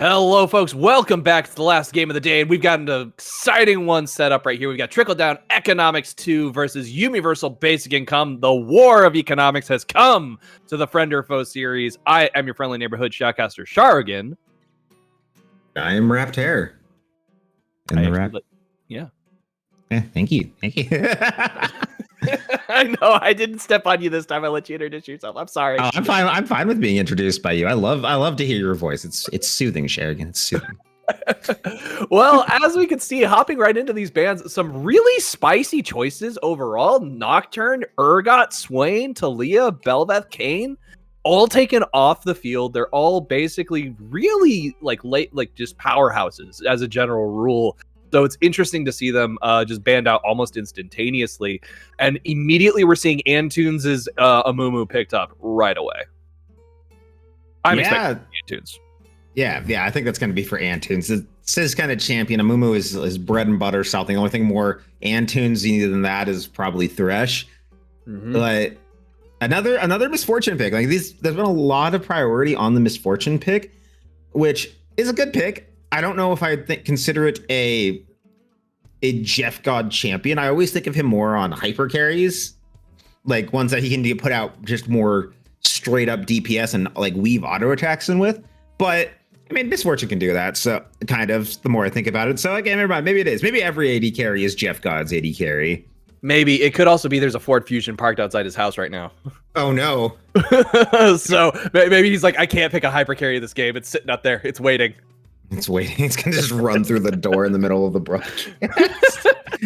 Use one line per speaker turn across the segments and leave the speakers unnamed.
Hello, folks. Welcome back to the last game of the day, and we've got an exciting one set up right here. We've got Trickle Down Economics 2 versus Universal Basic Income. The war of economics has come to the Friend or Foe series. I am your friendly neighborhood shoutcaster, Sharrigan.
I am Wrapped Hair.
Yeah.
Thank you. Thank you.
I know I didn't step on you this time. I let you introduce yourself. I'm sorry.
Oh, I'm fine. I'm fine with being introduced by you. I love to hear your voice. It's soothing, Sharrigan. It's soothing.
Well, as we can see, hopping right into these bands, some really spicy choices overall. Nocturne, Urgot, Swain, Talia, Belveth, Kane, all taken off the field. They're all basically really just powerhouses as a general rule. So it's interesting to see them just banned out almost instantaneously. And immediately we're seeing Antunes' Amumu picked up right away. I'm expecting Antunes.
Yeah, I think that's going to be for Antunes. It says kind of champion. Amumu is bread and butter something. The only thing more Antunes than that is probably Thresh. Mm-hmm. But another Misfortune pick. There's been a lot of priority on the Misfortune pick, which is a good pick. I don't know if I consider it a Jeff God champion. I always think of him more on hyper carries, like ones that he can put out just more straight up DPS and weave auto attacks in with. But I mean, Misfortune can do that. So kind of the more I think about it. So again, never mind. Maybe it is. Maybe every AD carry is Jeff God's AD carry.
Maybe it could also be there's a Ford Fusion parked outside his house right now.
Oh no.
So maybe he's like, I can't pick a hyper carry this game. It's sitting up there. It's waiting.
It's waiting. It's gonna just run through the door in the middle of the broadcast.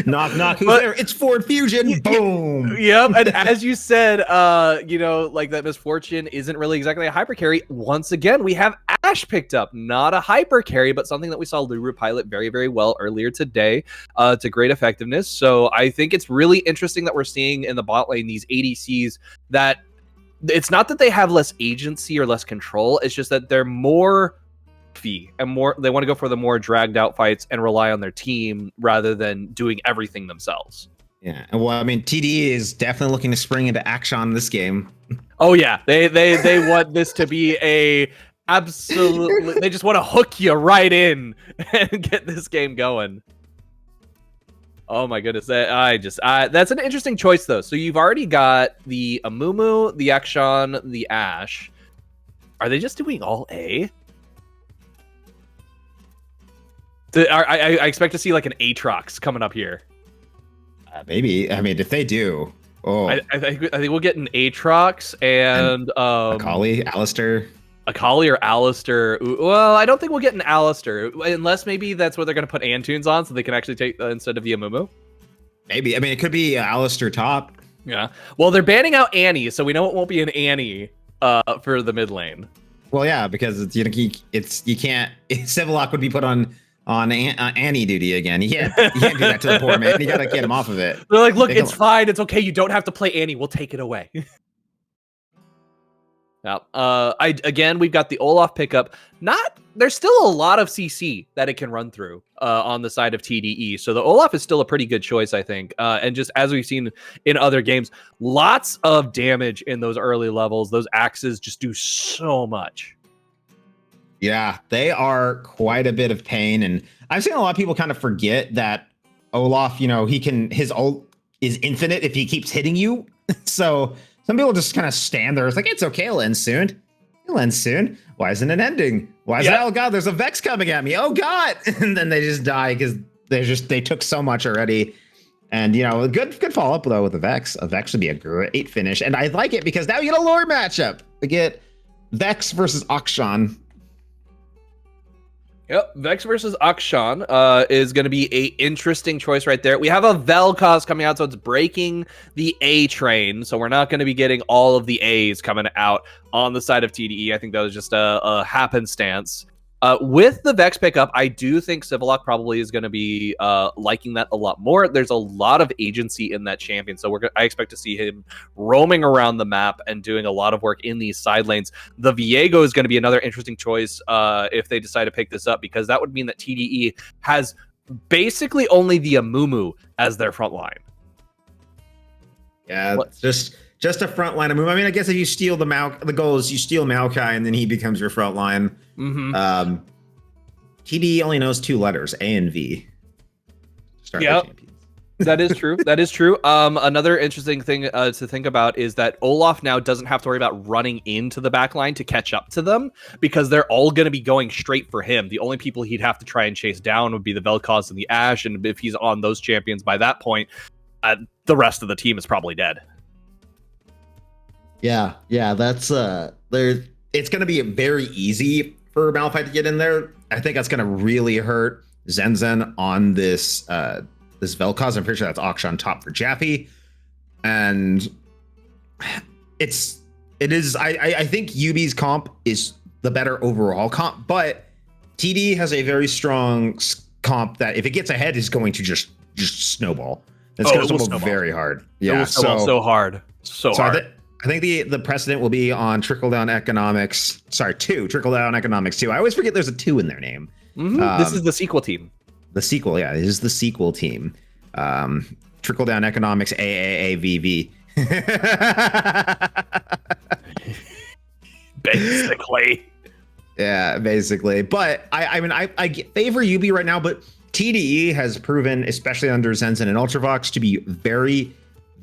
Knock, knock. Who's there? It's Ford Fusion. Boom.
Yep. And as you said, that Misfortune isn't really exactly a hyper carry. Once again, we have Ashe picked up, not a hyper carry, but something that we saw Luru pilot very, very well earlier today to great effectiveness. So I think it's really interesting that we're seeing in the bot lane these ADCs that it's not that they have less agency or less control. It's just that they're more and more they want to go for the more dragged out fights and rely on their team rather than doing everything themselves.
Yeah, well, I mean, TDE is definitely looking to spring into action in this game.
Oh yeah, they want this to be a absolutely. They just want to hook you right in and get this game going. Oh my goodness, that's an interesting choice though. So you've already got the Amumu, the Akshan, the Ashe. Are they just doing all A? I expect to see like an Aatrox coming up here.
Maybe. I mean, if they do,
I think we'll get an Aatrox and
Akali, Alistar.
Akali or Alistar. Well, I don't think we'll get an Alistar unless maybe that's what they're going to put Antunes on, so they can actually take instead of the Amumu.
Maybe. I mean, it could be Alistar top.
Yeah. Well, they're banning out Annie, so we know it won't be an Annie for the mid lane.
Well, yeah, because you can't. Civillock would be put on Annie duty again. You can't do that to the poor man. You gotta get him off of it.
They're like, look, it's fine. It's okay. You don't have to play Annie. We'll take it away. Now, we've got the Olaf pickup. There's still a lot of CC that it can run through on the side of TDE. So the Olaf is still a pretty good choice, I think. And just as we've seen in other games, lots of damage in those early levels. Those axes just do so much.
Yeah, they are quite a bit of pain. And I've seen a lot of people kind of forget that Olaf, his ult is infinite if he keeps hitting you. So some people just kind of stand there. It's like, it's okay, it'll end soon. It'll end soon. Why isn't it ending? Why is it? Oh God, there's a Vex coming at me. Oh God. And then they just die because they took so much already. And good follow up though with the Vex. A Vex would be a great finish. And I like it because now you get a lore matchup. We get Vex versus Akshan.
Yep, Vex versus Akshan is going to be a interesting choice right there. We have a Vel'Koz coming out, so it's breaking the A train. So we're not going to be getting all of the A's coming out on the side of TDE. I think that was just a happenstance. With the Vex pickup, I do think Civillock probably is going to be liking that a lot more. There's a lot of agency in that champion, so I expect to see him roaming around the map and doing a lot of work in these side lanes. The Viego is going to be another interesting choice if they decide to pick this up, because that would mean that TDE has basically only the Amumu as their front line.
Yeah, just a front line Amumu. I mean, I guess if you steal the goal is you steal Maokai and then he becomes your front line.
Mm-hmm.
TDE only knows 2 letters, A and V. Start
Yep.
champions.
That is true. That is true. Another interesting thing to think about is that Olaf now doesn't have to worry about running into the back line to catch up to them because they're all going to be going straight for him. The only people he'd have to try and chase down would be the Vel'Koz and the Ashe, and if he's on those champions by that point, the rest of the team is probably dead.
Yeah, that's there. It's going to be very easy for Malphite to get in there. I think that's going to really hurt Zen on this this Vel'Koz. I'm pretty sure that's Akshan top for Jaffe, and it is. I think YUBI's comp is the better overall comp, but TD has a very strong comp that if it gets ahead is going to just snowball. It's going to snowball very hard. Yeah,
so hard.
I think the precedent will be on trickle down economics. Sorry, 2 trickle down economics 2. I always forget there's a 2 in their name.
This is the sequel team.
The sequel, yeah, this is the sequel team. Trickle down economics AAAVV.
Basically.
Yeah, basically. But I mean, I favor YUBI right now, but TDE has proven, especially under Zenzen and Ultravox, to be very,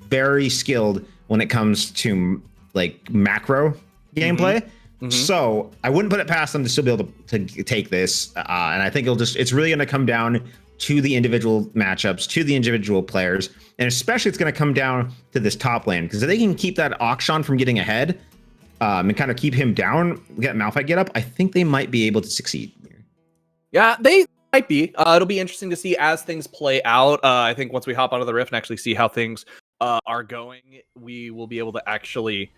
very skilled when it comes to like macro gameplay. So I wouldn't put it past them to still be able to take this. And I think it's really going to come down to the individual matchups, to the individual players. And especially it's going to come down to this top lane, because if they can keep that Akshan from getting ahead and kind of keep him down, get Malphite get up, I think they might be able to succeed.
Yeah, they might be. It'll be interesting to see as things play out. I think once we hop onto the Rift and actually see how things are going, we will be able to actually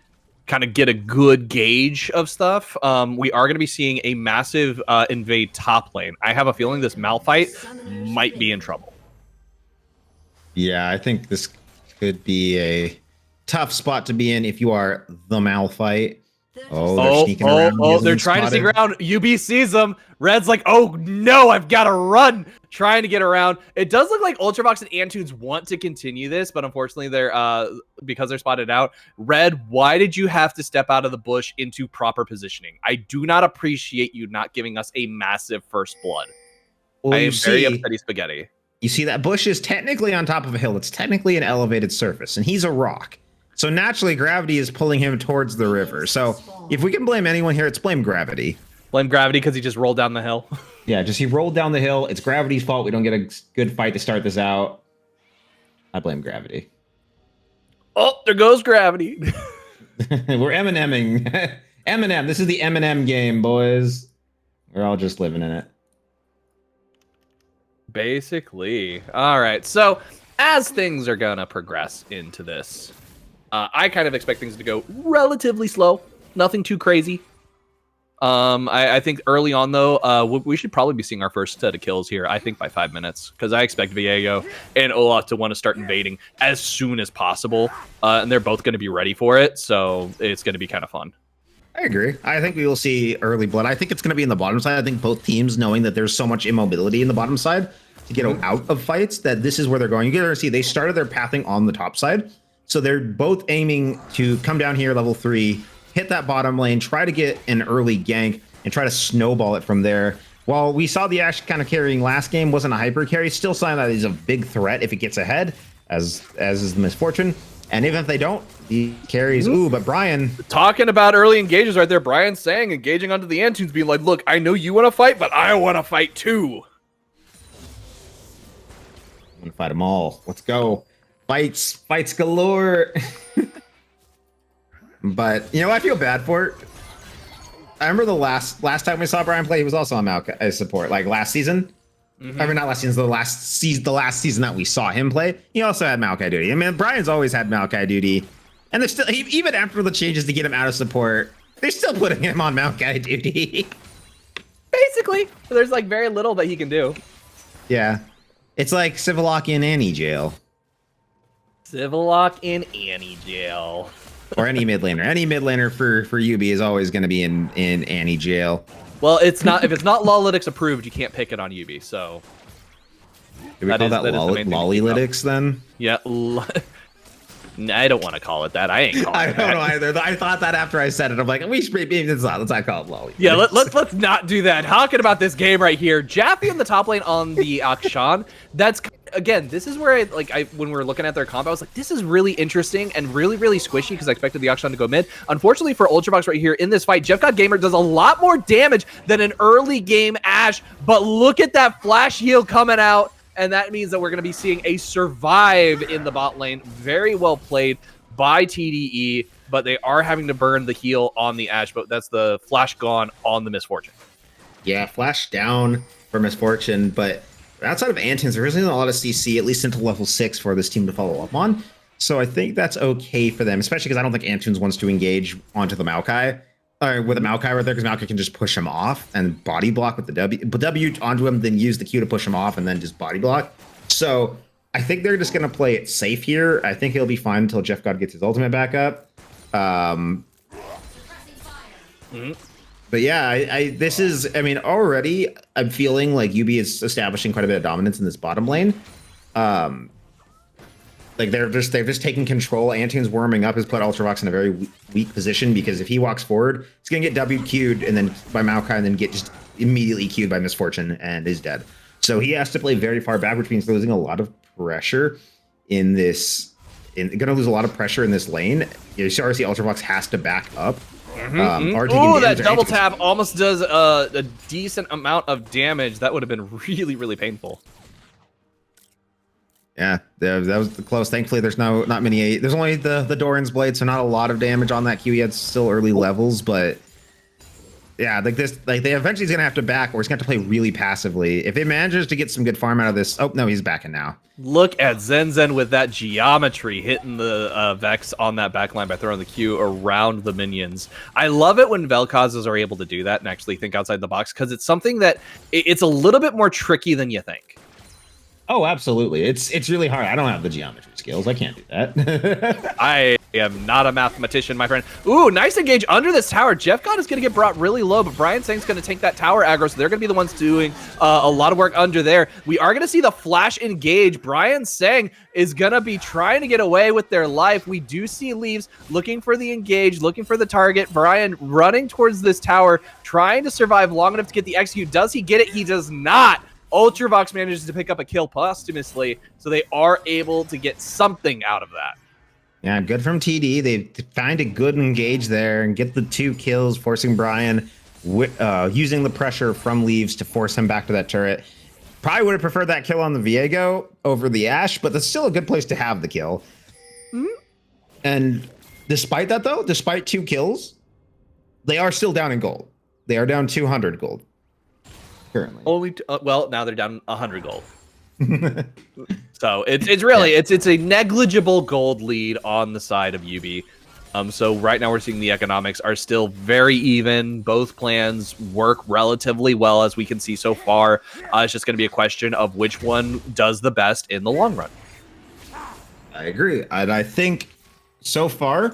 kind of get a good gauge of stuff. We are going to be seeing a massive invade top lane. I have a feeling this Malphite might be in trouble.
Yeah, I think this could be a tough spot to be in if you are the Malphite. They're sneaking around.
They're trying to sneak around. UB sees them. Red's like, oh no, I've got to run. Trying to get around. It does look like Ultravox and Antunes want to continue this, but unfortunately they're because they're spotted out. Red, why did you have to step out of the bush into proper positioning? I do not appreciate you not giving us a massive first blood. Well, I am very upsetty spaghetti.
You see that bush is technically on top of a hill. It's technically an elevated surface, and he's a rock. So naturally, gravity is pulling him towards the river. So if we can blame anyone here, it's blame gravity.
Blame gravity because he just rolled down the hill.
Yeah, he rolled down the hill. It's gravity's fault. We don't get a good fight to start this out. I blame gravity.
Oh, there goes gravity.
We're Emineming. Eminem. This is the Eminem game, boys. We're all just living in it.
Basically. All right. So as things are going to progress into this, I kind of expect things to go relatively slow. Nothing too crazy. I think early on, though, we should probably be seeing our first set of kills here, I think, by 5 minutes. Because I expect Viego and Olaf to want to start invading as soon as possible. And they're both going to be ready for it. So it's going to be kind of fun.
I agree. I think we will see early blood. I think it's going to be in the bottom side. I think both teams, knowing that there's so much immobility in the bottom side to get out of fights, that this is where they're going. You get to see they started their pathing on the top side. So they're both aiming to come down here, level 3, hit that bottom lane, try to get an early gank, and try to snowball it from there. While we saw the Ashe kind of carrying last game, wasn't a hyper carry, still sign that he's a big threat if it gets ahead, as is the misfortune. And even if they don't, he carries. Ooh, but Brian...
Talking about early engages right there, Brian saying, engaging onto the Antunes, being like, look, I know you want to fight, but I want to fight too.
I'm going to fight them all. Let's go. Fights galore. But, you know, I feel bad for it. I remember the last time we saw Brian play, he was also on Maokai support, like last season. I mean, not last season, the last season that we saw him play, he also had Maokai duty. I mean, Brian's always had Maokai duty. And they're still, even after the changes to get him out of support, they're still putting him on Maokai duty.
Basically. There's like very little that he can do.
Yeah. It's like Civillock in Annie jail.
Civillock in Annie jail.
Or any mid laner. Any mid laner for YUBI is always going to be in Annie jail.
Well, it's not. If it's not Lollylytics approved, you can't pick it on YUBI. So.
Do we call that Lollylytics then?
Yeah. I don't want to call it that. I ain't calling
I
it
don't
that.
know either. I thought that after I said it. I'm like, we should maybe let's not call it LOL.
Yeah, let's not do that. Talking about this game right here, Jaffe in the top lane on the Akshan. That's again, this is where when we were looking at their comp, I was like, this is really interesting and really squishy because I expected the Akshan to go mid. Unfortunately for Ultravox right here in this fight, Jeff God Gamer does a lot more damage than an early game Ashe. But look at that flash heal coming out, and that means that we're going to be seeing a survive in the bot lane. Very well played by TDE, but they are having to burn the heal on the Ashe, but that's the flash gone on the Misfortune.
Yeah, flash down for Misfortune, but outside of Antunes, there isn't a lot of CC, at least into level 6 for this team to follow up on. So I think that's okay for them, especially because I don't think Antunes wants to engage onto the Maokai, or with a Maokai right there, because Maokai can just push him off and body block with the W onto him, then use the Q to push him off and then just body block. So I think they're just going to play it safe here. I think he'll be fine until Jeff God gets his ultimate back up. But yeah, this is, I mean, already I'm feeling like YUBI is establishing quite a bit of dominance in this bottom lane. Like they're just taking control. Antunes warming up has put Ultravox in a very weak position because if he walks forward, he's going to get W Q'd and then by Maokai and then get just immediately Q'd by Misfortune and is dead. So he has to play very far back, which means losing a lot of pressure in this, going to lose a lot of pressure in this lane. You see Ultravox has to back up.
Oh, that double tap almost does a decent amount of damage. That would have been really painful.
Yeah, that was close. Thankfully, there's not many. There's only the Doran's Blade, so not a lot of damage on that Q. He had still early levels, but yeah, they eventually he's gonna have to back, or he's gonna have to play really passively. If he manages to get some good farm out of this, oh no, he's backing now.
Look at Zen with that geometry hitting the Vex on that backline by throwing the Q around the minions. I love it when Vel'Kozes are able to do that and actually think outside the box, because it's something that it's a little bit more tricky than you think.
Oh, absolutely. It's really hard. I don't have the geometry skills. I can't do that.
I am not a mathematician, my friend. Ooh, nice engage under this tower. Jeff God is going to get brought really low, but Brian Sang's going to take that tower aggro, so they're going to be the ones doing a lot of work under there. We are going to see the flash engage. Brian Sang is going to be trying to get away with their life. We do see Leaves looking for the engage, looking for the target. Brian running towards this tower, trying to survive long enough to get the execute. Does he get it? He does not. Ultravox manages to pick up a kill posthumously, so they are able to get something out of that.
Yeah, good from TD. They find a good engage there and get the 2 kills, forcing Brian, using the pressure from Leaves to force him back to that turret. Probably would have preferred that kill on the Viego over the Ashe, but that's still a good place to have the kill. And despite that, though, despite 2 kills, they are still down in gold. They are down 200 gold. Currently.
Only well, now they're down 100 gold. So it's really it's a negligible gold lead on the side of YUBI. So right now we're seeing the economics are still very even. Both plans work relatively well, as we can see so far. It's just going to be a question of which one does the best in the long run.
I agree, and I think so far,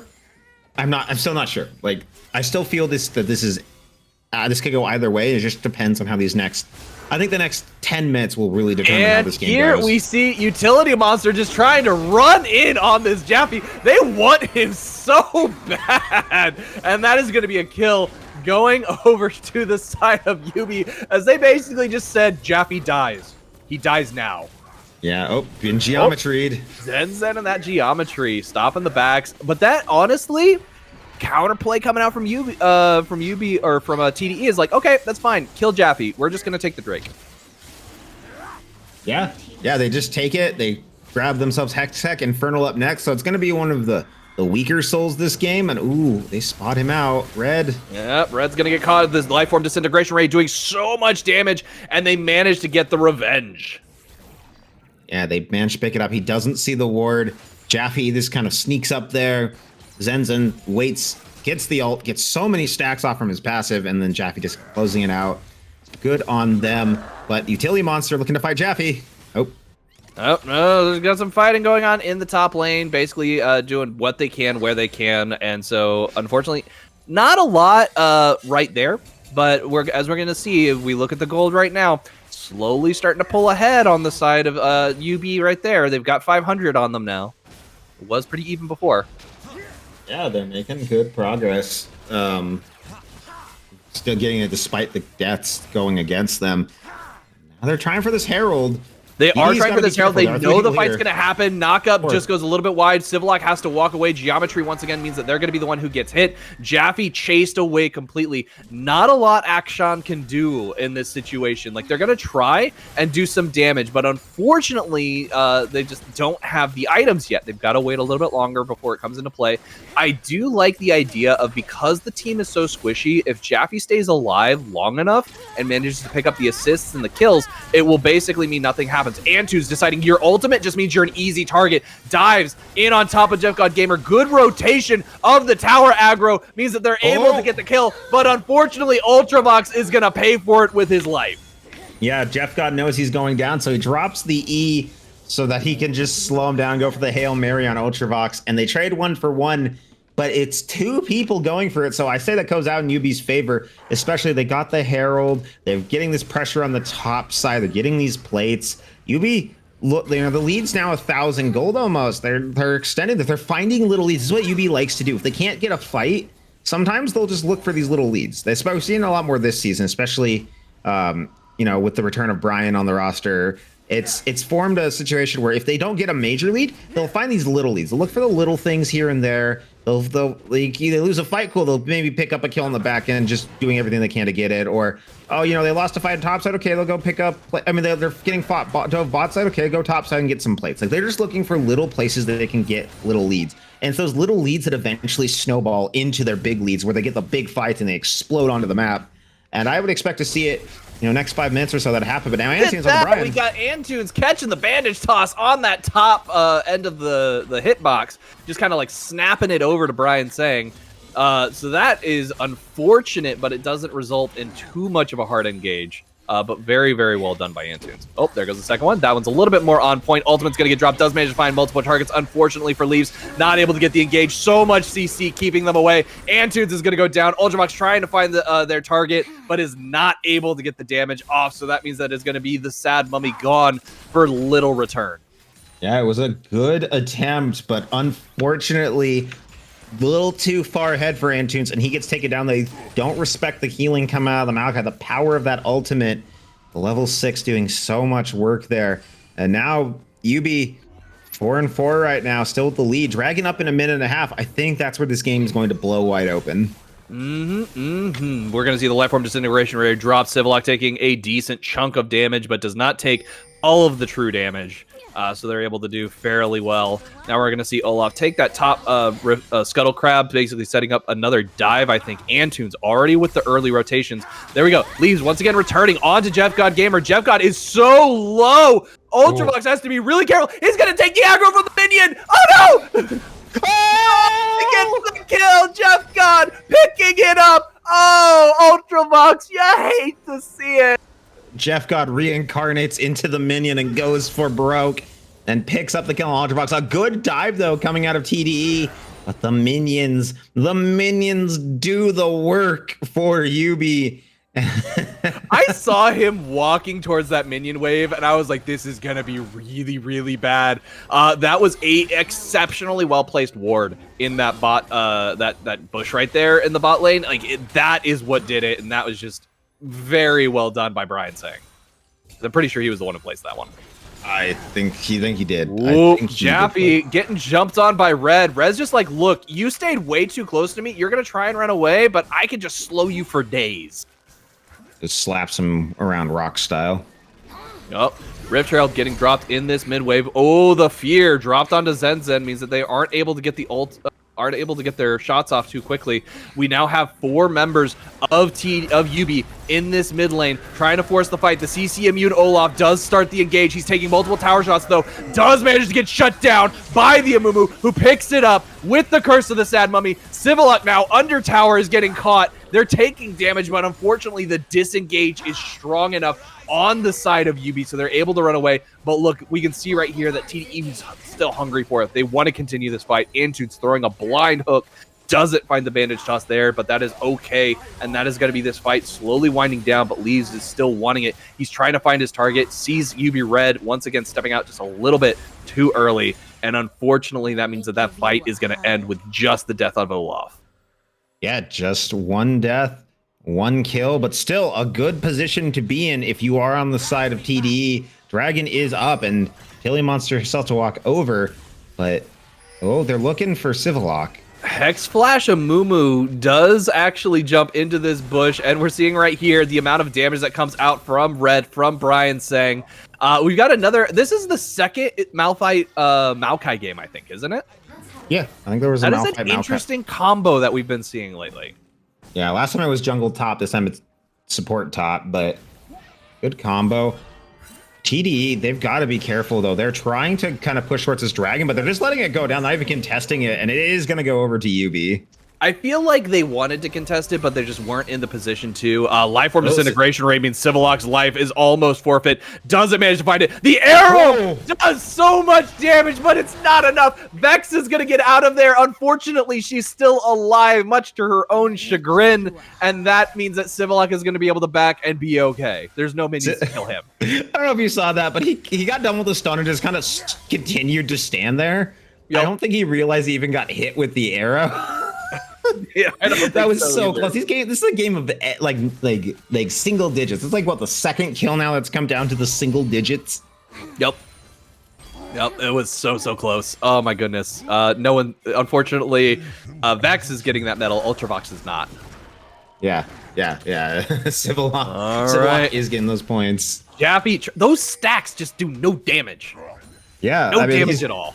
I'm still not sure. Like, I still feel this is. This could go either way. It just depends on how these next. I think the next 10 minutes will really determine how this game goes.
And here we see Utility Monster just trying to run in on this Jaffe. They want him so bad. And that is going to be a kill going over to the side of YUBI, as they basically just said, Jaffe dies. He dies now.
Yeah, oh, been geometried.
Zen and that geometry, stopping the backs. But that, honestly, counterplay coming out from YUBI or from TDE is like, okay, that's fine. Kill Jaffe. We're just gonna take the Drake.
Yeah, they just take it. They grab themselves Hextech, Infernal up next. So it's gonna be one of the weaker souls this game. And ooh, they spot him out. Red.
Yep, Red's gonna get caught at this Lifeform Disintegration Ray, doing so much damage, and they manage to get the revenge.
Yeah, they managed to pick it up. He doesn't see the ward. Jaffe just kind of sneaks up there. Zenzen waits, gets the ult, gets so many stacks off from his passive, and then Jaffe just closing it out. Good on them, but Utility Monster looking to fight Jaffe. Oh
no, there's got some fighting going on in the top lane, basically doing what they can, where they can, and so, unfortunately, not a lot right there, but as we're going to see, if we look at the gold right now, slowly starting to pull ahead on the side of YUBI right there. They've got 500 on them now. It was pretty even before.
Yeah, they're making good progress. Still getting it despite the deaths going against them. Now they're trying for this Herald.
They are
TDE's
trying for this Herald. They know the fight's
here.
going to happen. Knockup just goes a little bit wide. Civillock has to walk away. Geometry, once again, means that they're going to be the one who gets hit. Jaffe chased away completely. Not a lot Akshan can do in this situation. Like, they're going to try and do some damage, but unfortunately, they just don't have the items yet. They've got to wait a little bit longer before it comes into play. I do like the idea of, because the team is so squishy, if Jaffe stays alive long enough and manages to pick up the assists and the kills, it will basically mean nothing happens. Antu's deciding your ultimate just means you're an easy target. Dives in on top of Jeff God Gamer. Good rotation of the tower aggro means that they're able to get the kill, but unfortunately, Ultravox is going to pay for it with his life.
Yeah, Jeff God knows he's going down, so he drops the E so that he can just slow him down, go for the Hail Mary on Ultravox, and they trade 1 for 1. But it's 2 people going for it, so I say that goes out in UB's favor, especially they got the Herald, they're getting this pressure on the top side, they're getting these plates. UB, look, you know, the lead's now 1,000 gold almost. They're extending that. They're finding little leads. This is what UB likes to do. If they can't get a fight, sometimes they'll just look for these little leads. We've seen a lot more this season, especially, you know, with the return of Brian on the roster. It's formed a situation where if they don't get a major lead, they'll find these little leads. They'll look for the little things here and there. They'll like, either lose a fight, cool, they'll maybe pick up a kill on the back end, just doing everything they can to get it, or, oh, you know, they lost a fight top side, okay, they'll go pick up, I mean, they're getting fought bot side, okay, go top side and get some plates. Like, they're just looking for little places that they can get little leads. And it's those little leads that eventually snowball into their big leads, where they get the big fights and they explode onto the map. And I would expect to see it, you know, next 5 minutes or so that happen. But now Antunes on Brian.
We got Antunes catching the bandage toss on that top end of the hitbox, just kind of like snapping it over to Brian saying. So that is unfortunate, but it doesn't result in too much of a hard engage. But very, very well done by Antunes. Oh, there goes the second one. That one's a little bit more on point. Ultimate's going to get dropped. Does manage to find multiple targets. Unfortunately for Leaves, not able to get the engage. So much CC keeping them away. Antunes is going to go down. Ultravox trying to find their target, but is not able to get the damage off. So that means that it's going to be the Sad Mummy gone for little return.
Yeah, it was a good attempt, but unfortunately, a little too far ahead for Antunes, and he gets taken down. They don't respect the healing coming out of the Maokai, the power of that ultimate. Level 6 doing so much work there. And now UB 4-4 right now, still with the lead, dragging up in a minute and a half. I think that's where this game is going to blow wide open.
We're going to see the Lifeform Disintegration Ray drop. Civillock taking a decent chunk of damage, but does not take all of the true damage. So they're able to do fairly well. Now we're going to see Olaf take that top Scuttle Crab, basically setting up another dive, I think. Antunes already with the early rotations. There we go. Leaves once again returning on to Jeff God Gamer. Jeff God is so low. Ultravox has to be really careful. He's going to take the aggro from the minion. Oh, no! Oh! He gets the kill. Jeff God picking it up. Oh, Ultravox, you hate to see it.
Jeff God reincarnates into the minion and goes for broke and picks up the kill on Ultravox. A good dive, though, coming out of TDE. But the minions do the work for UB.
I saw him walking towards that minion wave, and I was like, this is going to be really, really bad. That was a exceptionally well-placed ward in that bot, that bush right there in the bot lane. Like, that is what did it, and that was just very well done by Brian Sang. I'm pretty sure he was the one who placed that one.
I think he did.
Ooh, Jaffe getting jumped on by Red. Red's just like, look, you stayed way too close to me. You're going to try and run away, but I can just slow you for days.
Just slaps him around rock style.
Oh, Rift Herald getting dropped in this mid wave. Oh, the fear dropped onto Zen Zen means that they aren't able to get the ult. Aren't able to get their shots off too quickly. We now have 4 members of UB in this mid lane trying to force the fight. The CC immune Olaf does start the engage. He's taking multiple tower shots, though. Does manage to get shut down by the Amumu, who picks it up with the Curse of the Sad Mummy. Civillock now under tower is getting caught. They're taking damage, but unfortunately the disengage is strong enough on the side of UB, so they're able to run away. But look, we can see right here that TDE is still hungry for it. They want to continue this fight. Antunes throwing a blind hook. Doesn't find the bandage toss there, but that is okay. And that is going to be this fight slowly winding down, but Leaves is still wanting it. He's trying to find his target, sees UB Red once again stepping out just a little bit too early, And unfortunately, that means that fight is going to end with just the death of Olaf.
Yeah, just one death, one kill, but still a good position to be in if you are on the side of TDE. Dragon is up, and Utility Monster herself to walk over, but oh, they're looking for Civillock.
Hex Flash Amumu does actually jump into this bush, and we're seeing right here the amount of damage that comes out from Red, from Brian saying, we've got another, this is the second Malphite Maokai game, I think, isn't it?
Yeah, I think there was a Malphite
That is an interesting combo that we've been seeing lately.
Yeah, last time it was jungle top, this time it's support top, but good combo. TDE, they've got to be careful, though. They're trying to kind of push towards this dragon, but they're just letting it go down, not even contesting it, and it is going to go over to YUBI.
I feel like they wanted to contest it, but they just weren't in the position to. Life Form Disintegration rate means Civillock's life is almost forfeit. Doesn't manage to find it. The arrow does so much damage, but it's not enough. Vex is going to get out of there. Unfortunately, she's still alive, much to her own chagrin, and that means that Civillock is going to be able to back and be okay. There's no minions to kill him.
I don't know if you saw that, but he got done with the stun and just kind of continued to stand there. Yep. I don't think he realized he even got hit with the arrow.
Yeah,
that was so close. This is a game of like single digits. It's like what, the second kill now that's come down to the single digits.
Yep, it was so close. Oh my goodness. No one, unfortunately, Vex is getting that medal. Ultravox is not.
Yeah. Civillock is getting those points.
Jaffe, those stacks just do no damage.
Yeah,
no damage at all.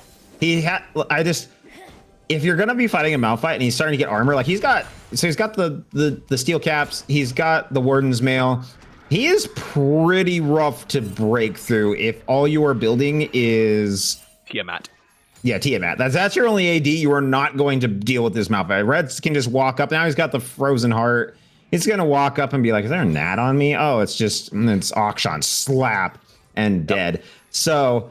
If you're gonna be fighting a Malphite and he's starting to get armor, like he's got the steel caps, he's got the Warden's Mail. He is pretty rough to break through if all you are building is
Tiamat.
Yeah, Tiamat. That's your only AD. You are not going to deal with this Malphite. Reds can just walk up. Now he's got the Frozen Heart. He's gonna walk up and be like, "Is there a gnat on me?" Oh, it's Akshan, slap and dead. So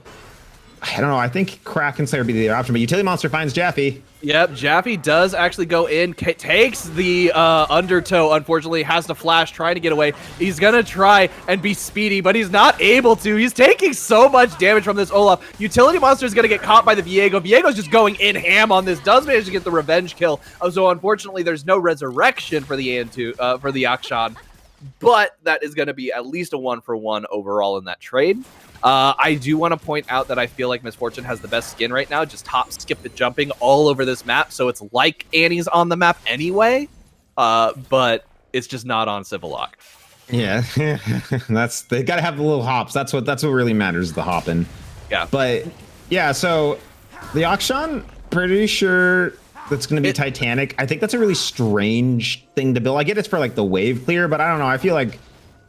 I don't know. I think Kraken Slayer would be the other option, but Utility Monster finds Jaffe.
Yep, Jaffe does actually go in, takes the undertow, unfortunately, has to flash, trying to get away. He's going to try and be speedy, but he's not able to. He's taking so much damage from this Olaf. Utility Monster is going to get caught by the Viego. Viego's just going in ham on this, does manage to get the revenge kill. So unfortunately, there's no resurrection for the Akshan, but that is going to be at least a 1-for-1 overall in that trade. I do want to point out that I feel like Misfortune has the best skin right now, just hop, skip, and jumping all over this map, so it's like Annie's on the map anyway, but it's just not on Civillock.
Yeah, they gotta have the little hops. That's what really matters, the hopping.
Yeah.
But yeah, so the Akshan, pretty sure that's gonna be Titanic. I think that's a really strange thing to build. I get it's for like the wave clear, but I don't know. I feel like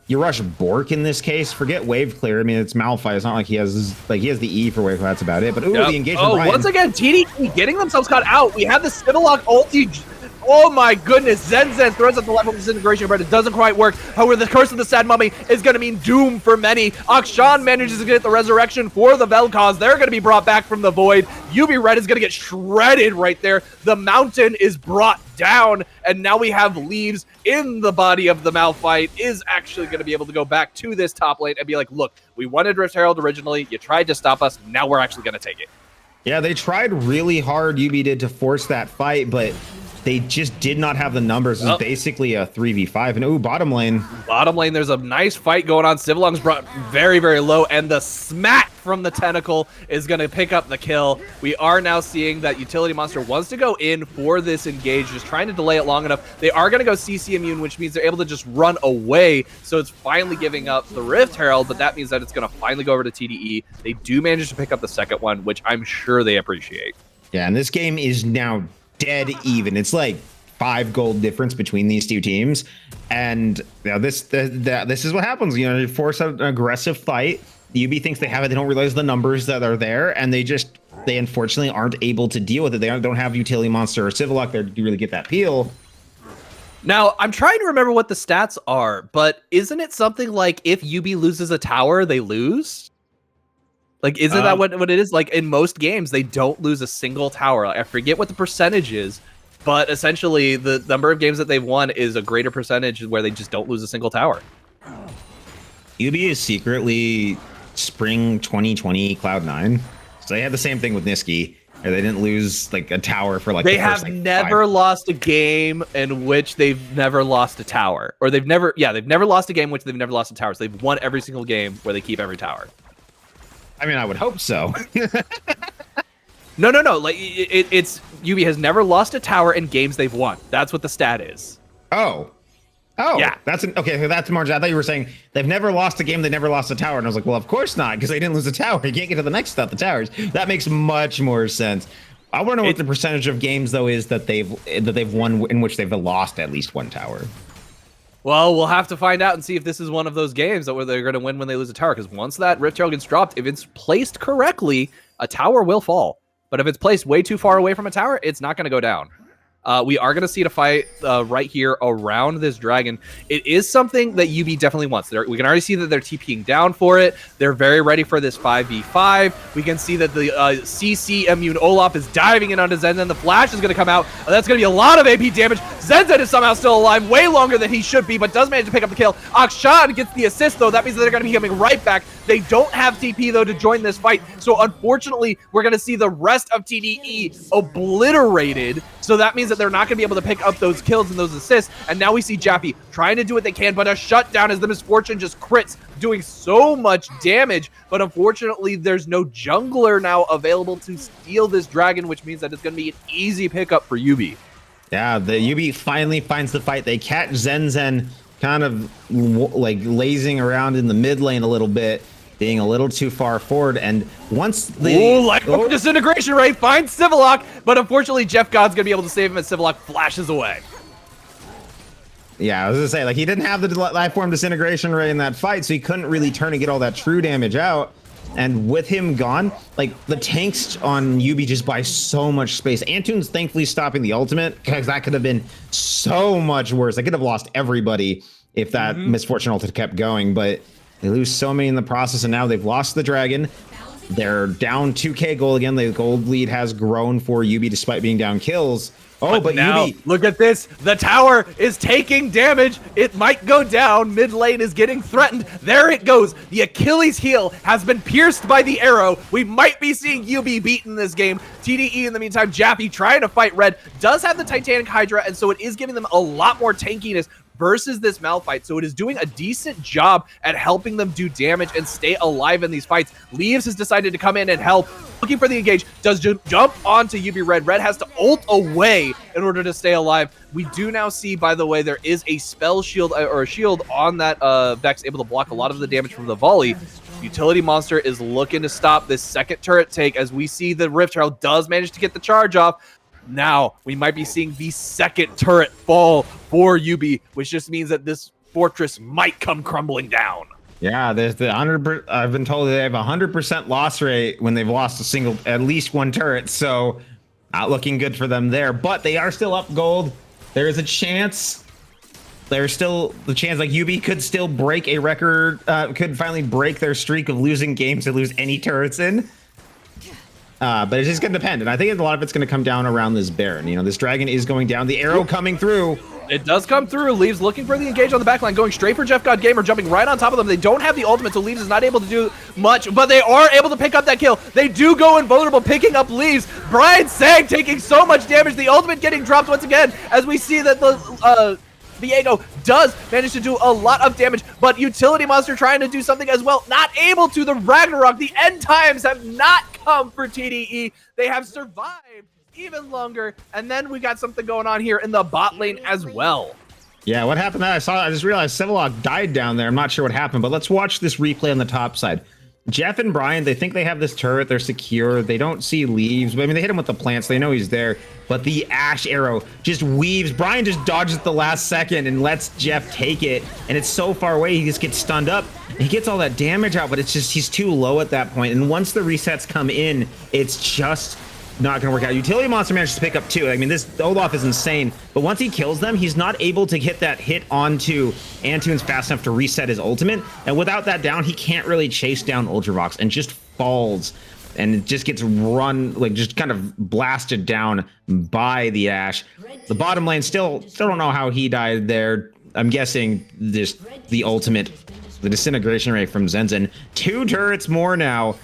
you rush Bork in this case. Forget wave clear. I mean, it's Malphite. It's not like he has the E for wave clear. That's about it. But ooh, the engagement.
Oh, once again, TDE getting themselves caught out. We have the Civillock ulti. Oh my goodness, Zen throws up the level of disintegration, but it doesn't quite work. However, the Curse of the Sad Mummy is going to mean doom for many. Akshan manages to get the resurrection for the Vel'Koz. They're going to be brought back from the void. YUBI Red is going to get shredded right there. The mountain is brought down, and now we have leaves in the body of the Malphite. Is actually going to be able to go back to this top lane and be like, look, we wanted Rift Herald originally. You tried to stop us. Now we're actually going to take it.
Yeah, they tried really hard, YUBI did, to force that fight, but they just did not have the numbers. It's basically a 3v5. And ooh, bottom lane.
Bottom lane, there's a nice fight going on. Civillock's brought very, very low, and the smack from the tentacle is going to pick up the kill. We are now seeing that Utility Monster wants to go in for this engage, just trying to delay it long enough. They are going to go CC immune, which means they're able to just run away. So it's finally giving up the Rift Herald, but that means that it's going to finally go over to TDE. They do manage to pick up the second one, which I'm sure they appreciate.
Yeah, and this game is now dead even. It's like 5 gold difference between these two teams, and you know, this is what happens. You know, you force an aggressive fight. YUBI thinks they have it. They don't realize the numbers that are there, and they unfortunately aren't able to deal with it. They don't have Utility Monster or Civillock there to really get that peel.
Now, I'm trying to remember what the stats are, but isn't it something like if YUBI loses a tower, they lose? Like, isn't that what it is? Like, in most games, they don't lose a single tower. Like, I forget what the percentage is, but essentially, the number of games that they've won is a greater percentage where they just don't lose a single tower.
YUBI is secretly Spring 2020 Cloud9. So they had the same thing with Niski, or they didn't lose like a tower for like
they
the first,
have
like,
never
5.
lost a game in which they've never lost a tower, or they've never lost a game in which they've never lost a tower. So they've won every single game where they keep every tower.
I mean, I would hope so.
No. Like it's YUBI has never lost a tower in games they've won. That's what the stat is.
Oh, yeah. Okay. So that's more. I thought you were saying they've never lost a game. They never lost a tower, and I was like, well, of course not, because they didn't lose a tower. You can't get to the next without the towers. That makes much more sense. I want to know what the percentage of games though is that they've won in which they've lost at least one tower.
Well, we'll have to find out and see if this is one of those games that where they're going to win when they lose a tower. Because once that Rift Trail gets dropped, if it's placed correctly, a tower will fall. But if it's placed way too far away from a tower, it's not going to go down. We are going to see a fight right here around this dragon. It is something that YUBI definitely wants. We can already see that they're TPing down for it. They're very ready for this 5v5. We can see that the CC immune Olaf is diving in onto Zenzen. The flash is going to come out. That's going to be a lot of AP damage. Zenzen is somehow still alive, way longer than he should be, but does manage to pick up the kill. Akshan gets the assist, though. That means that they're going to be coming right back. They don't have TP, though, to join this fight. So, unfortunately, we're going to see the rest of TDE obliterated. So that means that they're not going to be able to pick up those kills and those assists. And now we see Jappy trying to do what they can, but a shutdown as the Misfortune just crits, doing so much damage. But unfortunately, there's no jungler now available to steal this dragon, which means that it's going to be an easy pickup for YUBI.
Yeah, the YUBI finally finds the fight. They catch Zenzen kind of like lazing around in the mid lane a little bit, being a little too far forward, and once the
disintegration ray finds Civillock, but unfortunately Jeff God's gonna be able to save him as Civillock flashes away.
Yeah, I was gonna say, like, he didn't have the life form disintegration ray in that fight, so he couldn't really turn and get all that true damage out. And with him gone, like, the tanks on YUBI just buy so much space. Antunes thankfully stopping the ultimate, because that could have been so much worse. They could have lost everybody if that Misfortune ult had kept going, but they lose so many in the process, and now they've lost the dragon. They're down 2k gold again. The gold lead has grown for YUBI despite being down kills. Oh, but
now,
YUBI,
look at this. The tower is taking damage. It might go down. Mid lane is getting threatened. There it goes. The Achilles heel has been pierced by the arrow. We might be seeing YUBI beaten this game. TDE, in the meantime, Jappy trying to fight red, does have the Titanic Hydra, and so it is giving them a lot more tankiness versus this Malphite. So it is doing a decent job at helping them do damage and stay alive in these fights. Leaves has decided to come in and help. Looking for the engage, does jump onto YUBI Red. Red has to ult away in order to stay alive. We do now see, by the way, there is a spell shield or a shield on that Vex, able to block a lot of the damage from the volley. Utility Monster is looking to stop this second turret take as we see the Rift Trail does manage to get the charge off. Now, we might be seeing the second turret fall for YUBI, which just means that this fortress might come crumbling down.
yeah, there's the 100%. I've been told they have 100% loss rate when they've lost at least one turret. So not looking good for them there, but they are still up gold. There is a chance. There's still the chance like YUBI could still break a record, could finally break their streak of losing games to lose any turrets in. But it's just going to depend. And I think a lot of it's going to come down around this Baron. You know, this dragon is going down. The arrow coming through.
It does come through. Leaves looking for the engage on the backline, going straight for Jeff God Gamer, jumping right on top of them. They don't have the ultimate, so Leaves is not able to do much, but they are able to pick up that kill. They do go invulnerable, picking up Leaves. Brian Sang taking so much damage. The ultimate getting dropped once again, as we see that the Viego does manage to do a lot of damage, but Utility Monster trying to do something as well. Not able to. The Ragnarok, the end times have not come for TDE. They have survived even longer, and then we got something going on here in the bot lane as well.
Yeah, what happened there? I just realized Civillock died down there. I'm not sure what happened, but let's watch this replay on the top side. Jeff and Brian, they think they have this turret. They're secure. They don't see Leaves. I mean, they hit him with the plants. They know he's there. But the Ash arrow just weaves. Brian just dodges at the last second and lets Jeff take it. And it's so far away, he just gets stunned up. He gets all that damage out, but it's just, he's too low at that point. And once the resets come in, it's just not going to work out. Utility Monster manages to pick up two. I mean, this Olaf is insane, but once he kills them, he's not able to get that hit onto Antunes fast enough to reset his ultimate. And without that down, he can't really chase down Ultravox and just falls and it just gets run, like just kind of blasted down by the Ash. The bottom lane still don't know how he died there. I'm guessing the ultimate, the disintegration rate from Zenzen. 2 turrets more now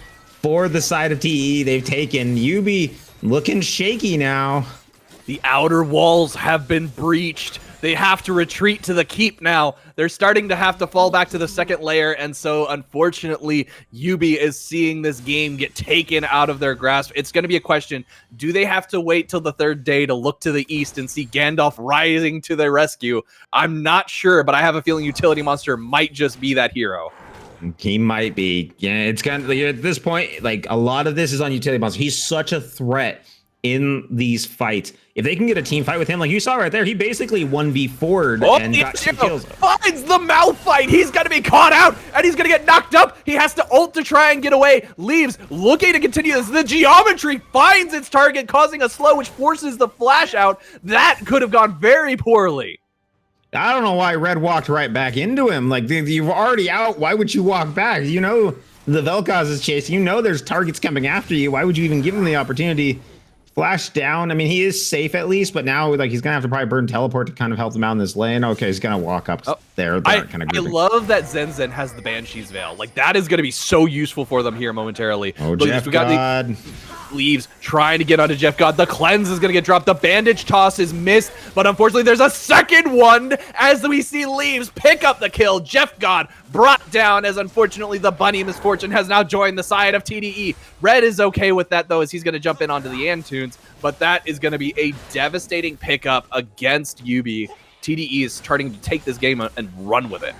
for the side of TE. They've taken YUBI looking shaky now.
The outer walls have been breached. They have to retreat to the keep now. They're starting to have to fall back to the second layer, and so unfortunately, YUBI is seeing this game get taken out of their grasp. It's going to be a question, do they have to wait till the third day to look to the east and see Gandalf rising to their rescue? I'm not sure, but I have a feeling Utility Monster might just be that hero.
He might be. Yeah, it's kind of, at this point, like, a lot of this is on Utility Monster. He's such a threat in these fights. If they can get a team fight with him, like you saw right there, he basically 1v4'd and got 2 kills.
Finds the mouth fight. He's going to be caught out, and he's going to get knocked up. He has to ult to try and get away. Leaves, looking to continue this. The geometry finds its target, causing a slow, which forces the flash out. That could have gone very poorly.
I don't know why Red walked right back into him. Like, you're already out. Why would you walk back? You know the Vel'Koz is chasing. You know there's targets coming after you. Why would you even give him the opportunity? Flash down. I mean, he is safe at least, but now like he's gonna have to probably burn teleport to kind of help them out in this lane. Okay, he's gonna walk up there.
I love that Zen has the Banshee's Veil. Like that is gonna be so useful for them here momentarily.
Oh, look, Jeff God.
Leaves trying to get onto Jeff God. The cleanse is going to get dropped. The bandage toss is missed, but unfortunately there's a second one as we see Leaves pick up the kill. Jeff God brought down as unfortunately the Bunny Misfortune has now joined the side of TDE. Red is okay with that though, as he's going to jump in onto the Antunes, but that is going to be a devastating pickup against YUBI. TDE is starting to take this game and run with it.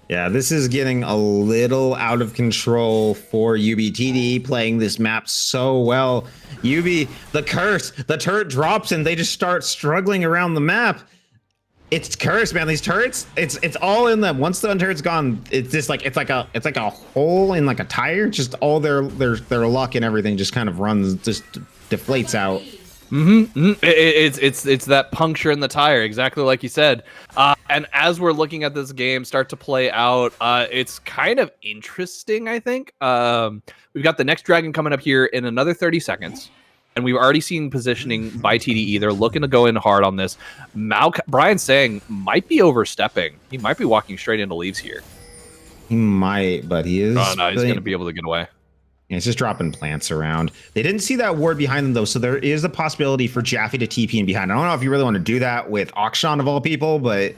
Yeah, this is getting a little out of control for YUBI. TDE playing this map so well. YUBI, the curse, the turret drops and they just start struggling around the map. It's cursed, man. These turrets, it's all in them. Once the turret's gone, it's just like it's like a hole in like a tire. Just all their luck and everything just kind of runs, just deflates out.
It's that puncture in the tire, exactly like you said. And as we're looking at this game start to play out, it's kind of interesting, I think. We've got the next dragon coming up here in another 30 seconds. And we've already seen positioning by TDE. They're looking to go in hard on this. Brian saying might be overstepping. He might be walking straight into Leaves here.
He might, but he is.
Oh, no, he's going to be able to get away.
Yeah, it's just dropping plants around. They didn't see that ward behind them, though, so there is a possibility for Jaffe to TP in behind. I don't know if you really want to do that with Akshan of all people, but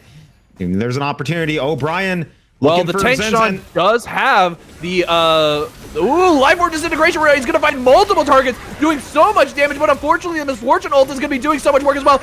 there's an opportunity. Oh, Brian.
Well, the Tank Sean does have the Life Orb Disintegration where he's going to find multiple targets, doing so much damage, but unfortunately the Misfortune ult is going to be doing so much work as well.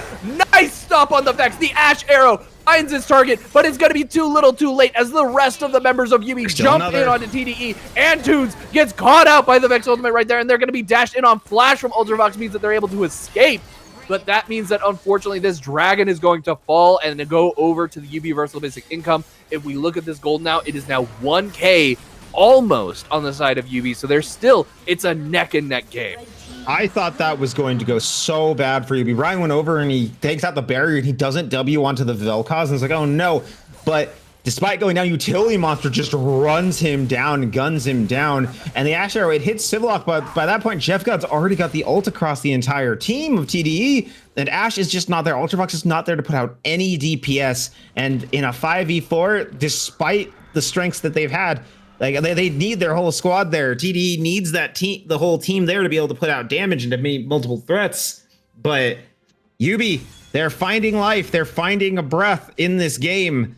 Nice stop on the Vex. The Ash Arrow finds its target, but it's going to be too little too late as the rest of the members of YUBI jump in onto TDE. Antunes gets caught out by the Vex ultimate right there, and they're going to be dashed in on Flash from Ultravox, means that they're able to escape. But that means that, unfortunately, this dragon is going to fall and to go over to the YUBI Versatile Basic Income. If we look at this gold now, it is now 1K almost on the side of YUBI. So there's still, it's a neck-and-neck game.
I thought that was going to go so bad for YUBI. Brian went over and he takes out the barrier and he doesn't W onto the Vel'Koz. And it's like, oh no. But despite going down, Utility Monster just runs him down, guns him down, and the Ash Arrow, it hits Civillock, but by that point, Jeff God's already got the ult across the entire team of TDE, and Ash is just not there. Ultravox is not there to put out any DPS, and in a 5v4, despite the strengths that they've had, like they need their whole squad there. TDE needs that team, the whole team there to be able to put out damage and to meet multiple threats, but YUBI, they're finding life, they're finding a breath in this game.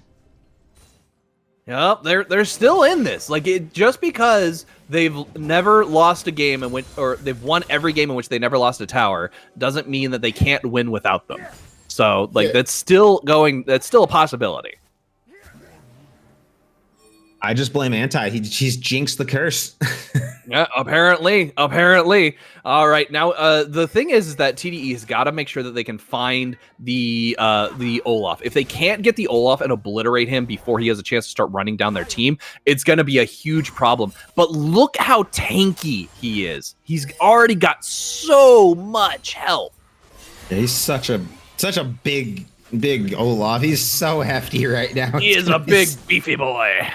Yep, they're still in this. Like, just because they've never lost a game in which, or they've won every game in which they never lost a tower, doesn't mean that they can't win without them. So, like, that's still a possibility.
I just blame Anti. She's jinxed the curse.
Yeah, apparently. All right, now the thing is that TDE has got to make sure that they can find the Olaf. If they can't get the Olaf and obliterate him before he has a chance to start running down their team, it's going to be a huge problem. But look how tanky he is. He's already got so much health.
Yeah, he's such a big Olaf. He's so hefty right now.
He is a big beefy boy.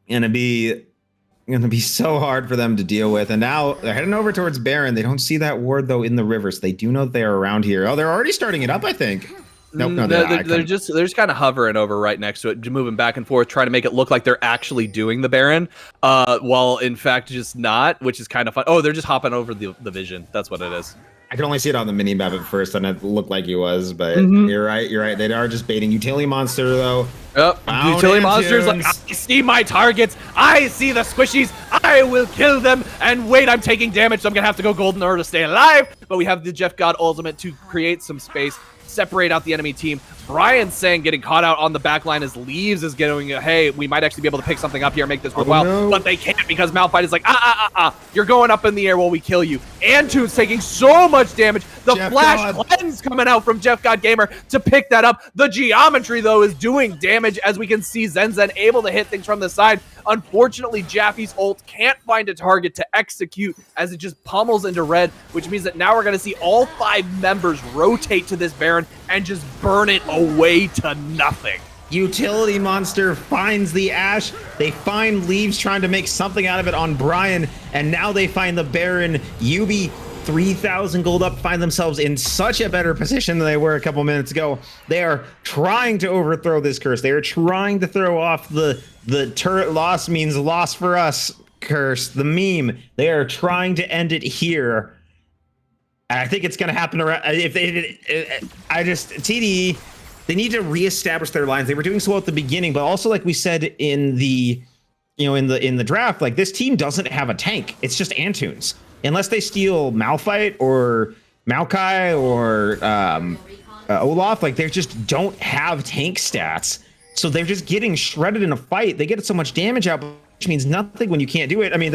Gonna be so hard for them to deal with. And now they're heading over towards Baron. They don't see that ward though in the river, so they do know that they're around here. Oh, they're already starting it up, I think. Nope, no,
they're just kind of hovering over right next to it, moving back and forth, trying to make it look like they're actually doing the Baron, while in fact just not, which is kind of fun. Oh, they're just hopping over the vision. That's what it is.
I could only see it on the mini map at first, and it looked like he was, but you're right. You're right. They are just baiting utility monster though.
Yep. Utility monsters like, I see my targets. I see the squishies. I will kill them. And wait, I'm taking damage, so I'm gonna have to go golden in order to stay alive. But we have the Jeff God ultimate to create some space, separate out the enemy team. Brian Sang getting caught out on the back line as Leaves is getting, hey, we might actually be able to pick something up here and make this worthwhile, but they can't because Malphite is like, you're going up in the air while we kill you. Antunes taking so much damage. The
Jeff
flash
God.
cleanse coming out from Jeff God Gamer to pick that up. The geometry, though, is doing damage as we can see Zen able to hit things from the side. Unfortunately, Jaffe's ult can't find a target to execute as it just pummels into red, which means that now we're going to see all 5 members rotate to this Baron and just burn it away to nothing.
Utility monster finds the Ashe. They find Leaves trying to make something out of it on Brian, and now they find the Baron. YUBI, 3,000 gold up, find themselves in such a better position than they were a couple minutes ago. They are trying to overthrow this curse. They are trying to throw off the turret loss means loss for us curse, the meme. They are trying to end it here. I think it's going to happen around. TDE, they need to reestablish their lines. They were doing so well at the beginning, but also like we said in the, in the draft, like this team doesn't have a tank. It's just Antunes. Unless they steal Malphite or Maokai or Olaf, like they just don't have tank stats. So they're just getting shredded in a fight. They get so much damage out, which means nothing when you can't do it. I mean,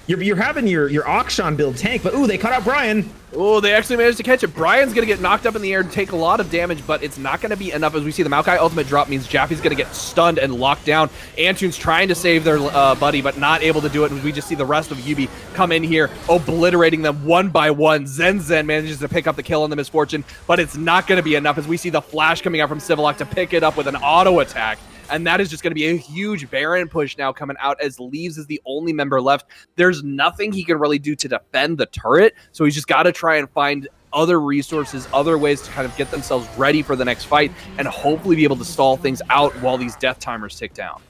you're having your Akshan build tank, but ooh, they caught out Brian.
Oh, they actually managed to catch it. Brian's going to get knocked up in the air and take a lot of damage, but it's not going to be enough. As we see, the Maokai ultimate drop means Jaffe's going to get stunned and locked down. Antunes trying to save their buddy, but not able to do it. And we just see the rest of YUBI come in here, obliterating them one by one. Zen manages to pick up the kill on the Misfortune, but it's not going to be enough as we see the flash coming out from Civillock to pick it up with an auto attack. And that is just going to be a huge Baron push now coming out as Leaves is the only member left. There's nothing he can really do to defend the turret, so he's just got to try and find other resources, other ways to kind of get themselves ready for the next fight and hopefully be able to stall things out while these death timers tick down.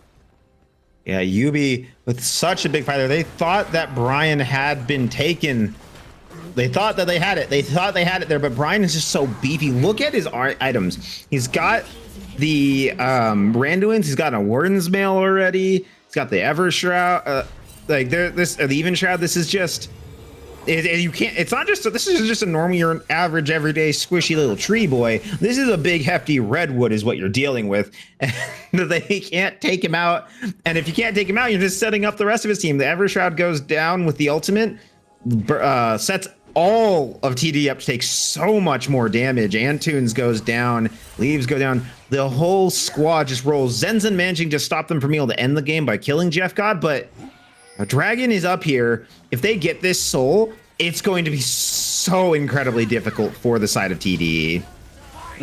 Yeah, YUBI with such a big fighter. They thought that Brian had been taken. They thought that they had it. They thought they had it there, but Brian is just so beefy. Look at his items. He's got the Randuin's, he's got a Warden's Mail already. He's got the Ever Shroud, like the Even Shroud. This is just you can't. It's not just. This is just a normal, your average, everyday, squishy little tree boy. This is a big, hefty redwood, is what you're dealing with. And they can't take him out. And if you can't take him out, you're just setting up the rest of his team. The Ever Shroud goes down with the ultimate, sets all of TDE up to take so much more damage. Antunes goes down, Leaves go down. The whole squad just rolls. Zenzen managing to stop them from being able to end the game by killing Jeff God, but a dragon is up here. If they get this soul, it's going to be so incredibly difficult for the side of TDE.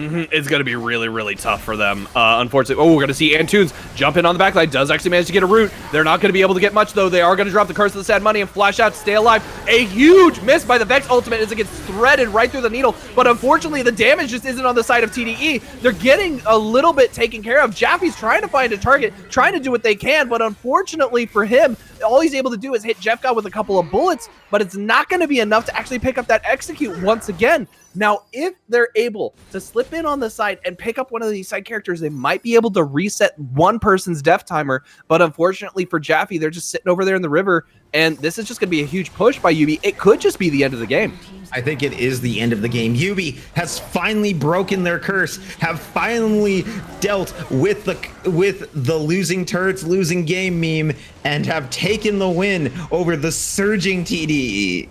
It's going to be really, really tough for them. Unfortunately, we're going to see Antunes jump in on the backline. Does actually manage to get a root. They're not going to be able to get much, though. They are going to drop the Curse of the Sad Money and flash out to stay alive. A huge miss by the Vex ultimate as it gets threaded right through the needle. But unfortunately, the damage just isn't on the side of TDE. They're getting a little bit taken care of. Jaffe's trying to find a target, trying to do what they can. But unfortunately for him, all he's able to do is hit Jeff God with a couple of bullets. But it's not going to be enough to actually pick up that execute once again. Now, if they're able to slip in on the side and pick up one of these side characters, they might be able to reset one person's death timer. But unfortunately for Jaffe, they're just sitting over there in the river, and this is just going to be a huge push by YUBI. It could just be the end of the game.
I think it is the end of the game. YUBI has finally broken their curse, have finally dealt with the losing turrets, losing game meme, and have taken the win over the surging TDE.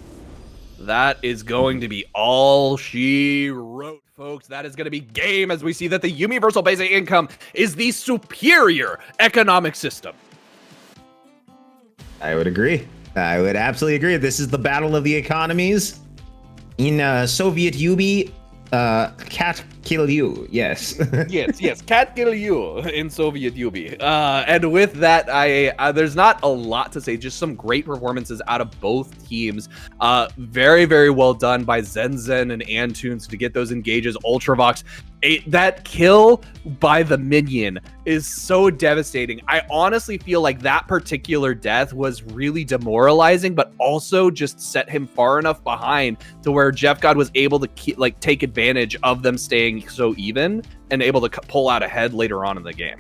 That is going to be all she wrote, folks. That is going to be game, as we see that the universal basic income is the superior economic system.
I would agree. I would absolutely agree. This is the battle of the economies. In Soviet YUBI, Kill you, yes.
Yes, Cat kill you in Soviet YUBI. And with that, there's not a lot to say, just some great performances out of both teams. Very, very well done by Zenzen and Antunes to get those engages. Ultravox, that kill by the minion is so devastating. I honestly feel like that particular death was really demoralizing, but also just set him far enough behind to where Jeff God was able to take advantage of them staying so even and able to pull out ahead later on in the game.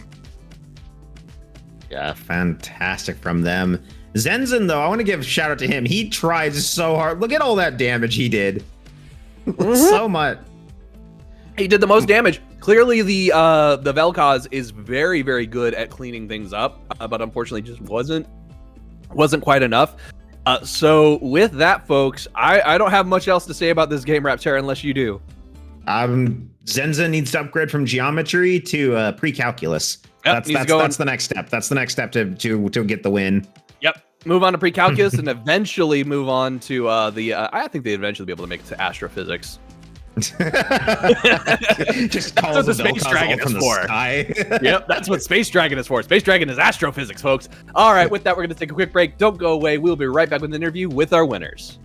Yeah, fantastic from them. Zenzen, though, I want to give a shout out to him. He tried so hard. Look at all that damage he did. So much.
He did the most damage. Clearly, the Vel'Koz is very, very good at cleaning things up, but unfortunately, just wasn't quite enough. So with that, folks, I don't have much else to say about this game, Raptera, unless you do.
Zenzen needs to upgrade from geometry to pre-calculus.
Yep,
that's the next step. That's the next step to get the win.
Yep. Move on to pre-calculus and eventually move on to I think they'd eventually be able to make it to astrophysics.
Just
that's what the Space Dragon is for. Yep, that's what Space Dragon is for. Space Dragon is astrophysics, folks. All right, with that, we're going to take a quick break. Don't go away. We'll be right back with an interview with our winners.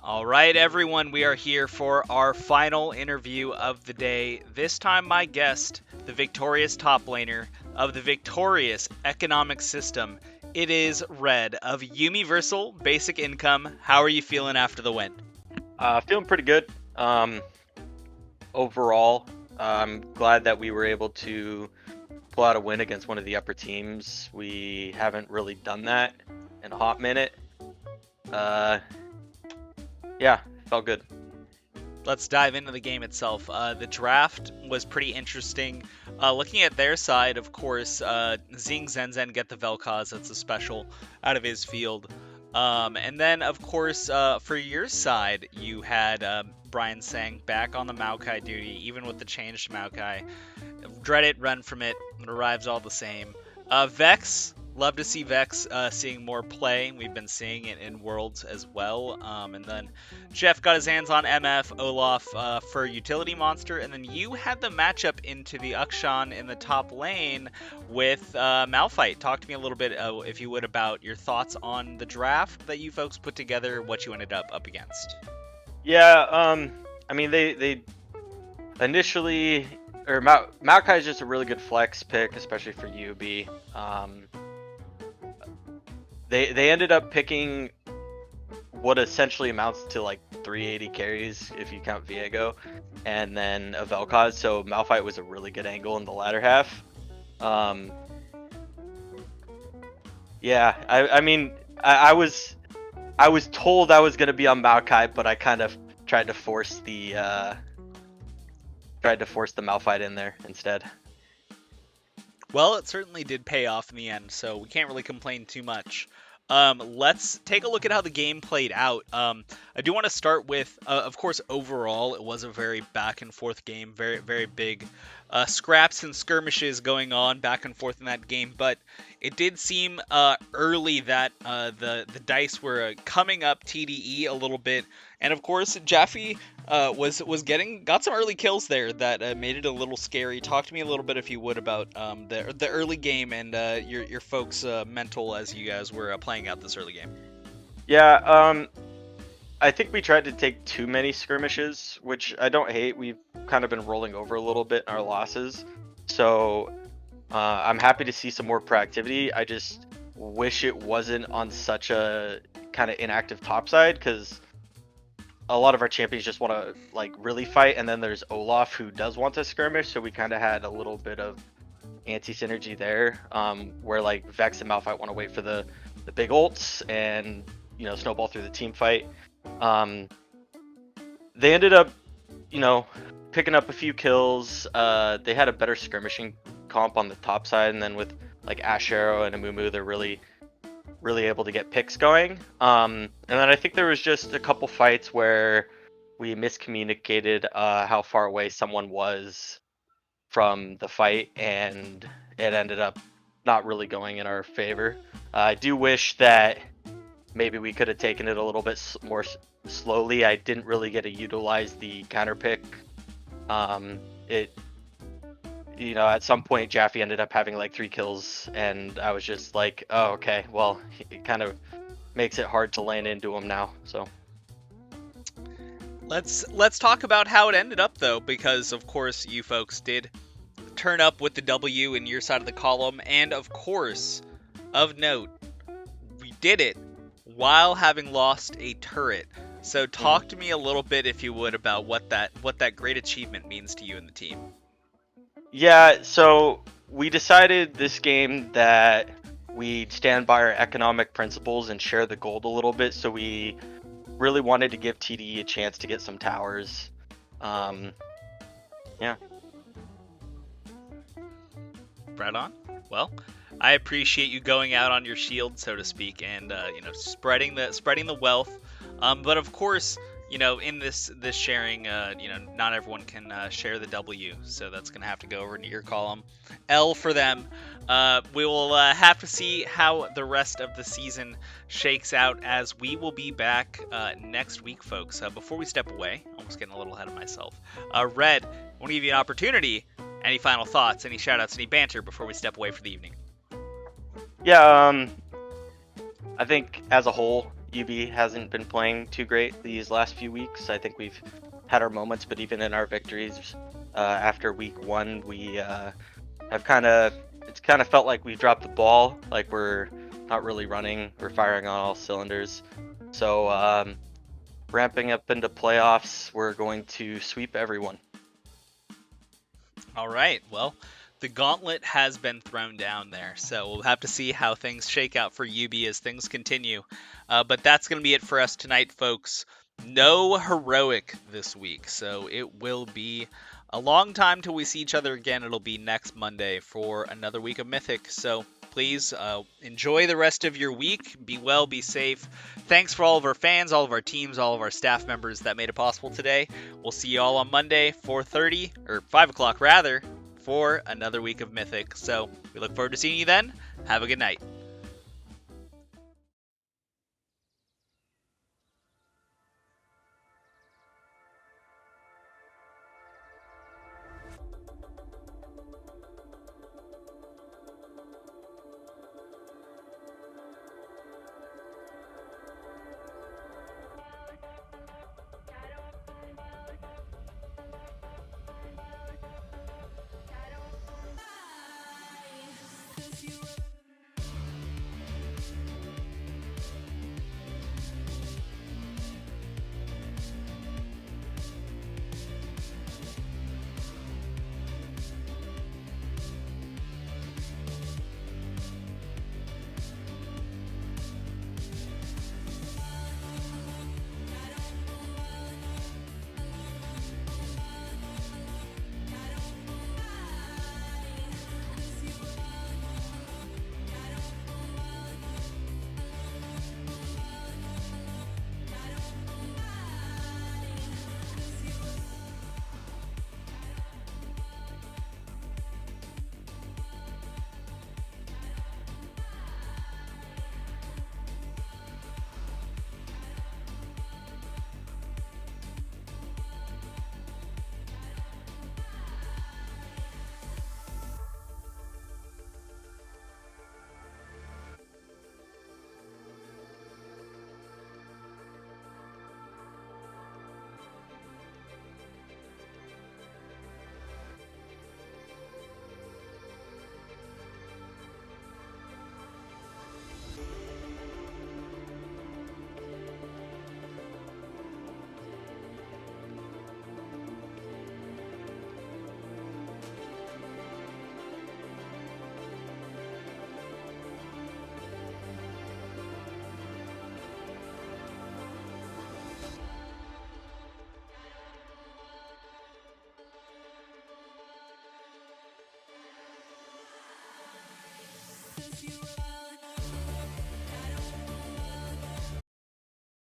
All right, everyone, we are here for our final interview of the day. This time, my guest, the victorious top laner of the victorious economic system. It is Red of Universal Basic Income. How are you feeling after the win?
Feeling pretty good. Overall, I'm glad that we were able to pull out a win against one of the upper teams. We haven't really done that in a hot minute. Yeah, felt good.
Let's dive into the game itself. The draft was pretty interesting. Looking at their side, of course, seeing Zenzen get the Vel'Koz, that's a special out of his field. And then, of course, for your side, you had Brian Sang back on the Maokai duty, even with the changed Maokai. Dread it, run from it, it arrives all the same. Vex, love to see Vex seeing more play. We've been seeing it in Worlds as well. And then Jeff got his hands on MF, Olaf for Utility Monster. And then you had the matchup into the Akshan in the top lane with Malphite. Talk to me a little bit, if you would, about your thoughts on the draft that you folks put together, what you ended up against.
Yeah, I mean they initially, or Maokai is just a really good flex pick, especially for UB. They ended up picking what essentially amounts to like 380 carries if you count Viego, and then a Vel'Koz. So Malphite was a really good angle in the latter half. Um, yeah, I mean I was told I was gonna be on Maokai, but I kind of tried to force the Malphite in there instead.
Well, it certainly did pay off in the end, so we can't really complain too much. Let's take a look at how the game played out. I do want to start with, of course, overall, it was a very back and forth game, very, very big scraps and skirmishes going on back and forth in that game. But it did seem early that the dice were coming up TDE a little bit, and of course, Jaffe was got some early kills there that made it a little scary. Talk to me a little bit, if you would, about the early game and your folks' mental as you guys were playing out this early game.
Yeah, I think we tried to take too many skirmishes, which I don't hate. We've kind of been rolling over a little bit in our losses, so I'm happy to see some more proactivity. I just wish it wasn't on such a kind of inactive top side, because a lot of our champions just want to like really fight, and then there's Olaf who does want to skirmish, so we kind of had a little bit of anti-synergy there, where like Vex and Malphite want to wait for the big ults and snowball through the team fight. They ended up picking up a few kills. They had a better skirmishing comp on the top side, and then with like Ashero and Amumu, they're really able to get picks going. And then I think there was just a couple fights where we miscommunicated how far away someone was from the fight, and it ended up not really going in our favor. I do wish that maybe we could have taken it a little bit more slowly. I didn't really get to utilize the counter pick. At some point Jaffe ended up having like 3 kills, and I was just like, oh, okay, well, it kind of makes it hard to land into him now. So
Let's talk about how it ended up, though, because of course you folks did turn up with the W in your side of the column, and of course, of note, we did it while having lost a turret. So talk to me a little bit, if you would, about what that great achievement means to you and the team.
yeah, so we decided this game that we'd stand by our economic principles and share the gold a little bit. So we really wanted to give TDE a chance to get some towers. Yeah.
Right on. Well, I appreciate you going out on your shield, so to speak, and spreading the wealth. But of course, in this sharing, not everyone can share the W, so that's gonna have to go over into your column. L for them. We will have to see how the rest of the season shakes out, as we will be back next week, folks. Before we step away, almost getting a little ahead of myself. Red, I want to give you an opportunity. Any final thoughts? Any shoutouts? Any banter before we step away for the evening?
Yeah. I think as a whole, YUBI hasn't been playing too great these last few weeks. I think we've had our moments, but even in our victories after week 1, we have it's kind of felt like we've dropped the ball, like we're not really running, we're firing on all cylinders. So ramping up into playoffs, we're going to sweep everyone.
All right, well, the gauntlet has been thrown down there, so we'll have to see how things shake out for YUBI as things continue. But that's going to be it for us tonight, folks. No heroic this week, so it will be a long time till we see each other again. It'll be next Monday for another week of Mythic, so please enjoy the rest of your week. Be well, be safe. Thanks for all of our fans, all of our teams, all of our staff members that made it possible today. We'll see you all on Monday, 4:30, or 5 o'clock rather, for another week of Mythic. So we look forward to seeing you then. Have a good night.